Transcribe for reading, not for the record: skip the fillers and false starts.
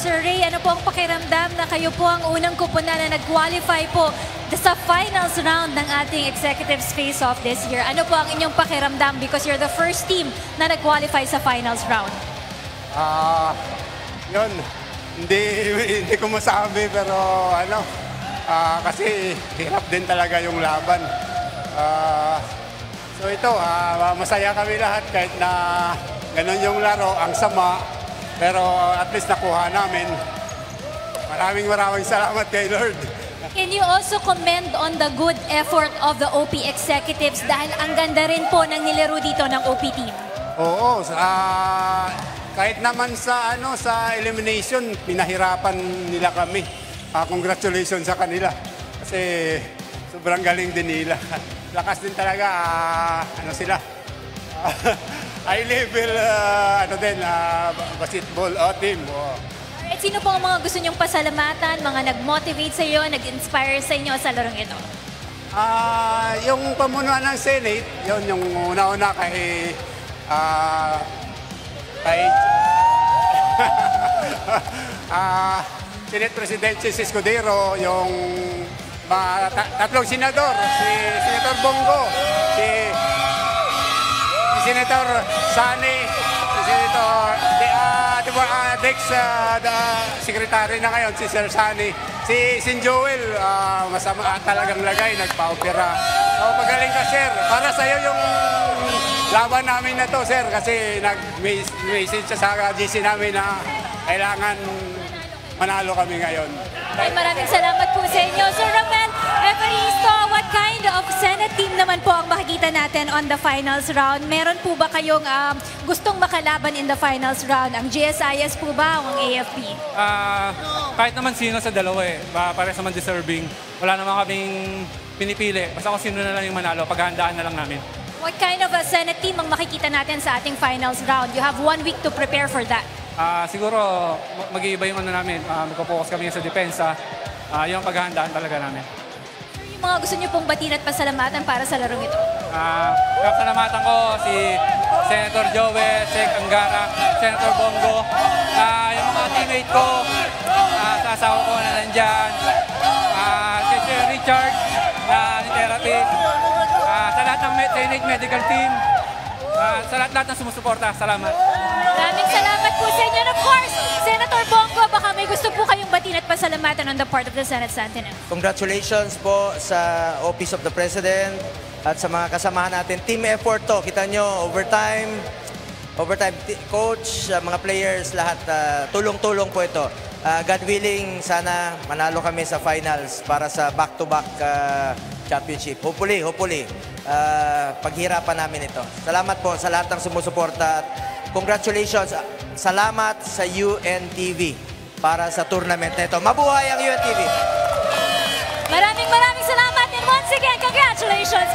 Sir Ray, ano po ang pakiramdam na kayo po ang unang kupunan na nag-qualify po sa finals round ng ating Executives Face-Off this year? Ano po ang inyong pakiramdam because you're the first team na nag-qualify sa finals round? Yun, hindi ko masabi pero ano, kasi hirap din talaga yung laban. So ito, masaya kami lahat kahit na ganun yung laro, ang sama, pero at least nakuha namin. Maraming salamat kay Lord. Can you also commend on the good effort of the OP executives dahil ang ganda rin po ng nilaro dito ng OP team? Oo, kahit naman sa elimination, pinahirapan nila kami. Congratulations sa kanila kasi sobrang galing din nila. Lakas din talaga, sila. High level basketball team. Alright, sino po ang mga gusto niyong pasalamatan, mga nag-motivate sa iyo, nag-inspire sa inyo sa larong ito? Yung pamunuan ng Senate, yun yung una-una kay Senate President si Escudero, yung tatlong senador, si Senator Bongo, si Senator Sani, si Senator Dex, secretary na ngayon, si Sir Sani, si Sin Joel, masama talagang lagay, nagpa-opera. So, magaling ka, sir. Para sa'yo yung laban namin na to, sir, kasi nag-message sa GC namin na kailangan manalo kami ngayon. Ay, maraming salamat po sa inyo. Sir Romel Evaristo, what kind of Senate team naman po ang makikita natin on the finals round? Meron po ba kayong gustong makalaban in the finals round? Ang GSIS po ba o ang AFP? Kahit naman sino sa dalawa pares naman deserving. Wala naman kaming pinipili. Basta kung sino na lang yung manalo, paghahandaan na lang namin. What kind of a Senate team ang makikita natin sa ating finals round? You have 1 week to prepare for that. Siguro mag-iiba yung namin. Magpo-focus kami sa depensa. Yung paghahandaan talaga namin. Sir, yung mga gusto niyo pong batiin at pasalamatan para sa larong ito? Pasalamatan ko si Senator Joel, Sec Angara, Senator Bongo, yung mga teammate ko, sa asawa ko na nandyan, si Sir Richard na ni-therapy, sa lahat ng Senate Medical Team, sa lahat ng sumusuporta. Salamat. Maraming salamat po sa inyo. And of course, Senator Bongo, baka may gusto po kayong batiin at pasalamatan on the part of the Senate Sentinel. Congratulations po sa Office of the President at sa mga kasamahan natin. Team effort to. Kita nyo, overtime, coach, mga players, lahat, tulong-tulong po ito. God willing, sana manalo kami sa finals para sa back-to-back championship. Hopefully, paghirapan namin ito. Salamat po sa lahat ng sumusuporta. Congratulations. Salamat sa UNTV para sa tournament na ito. Mabuhay ang UNTV! Maraming salamat and once again, congratulations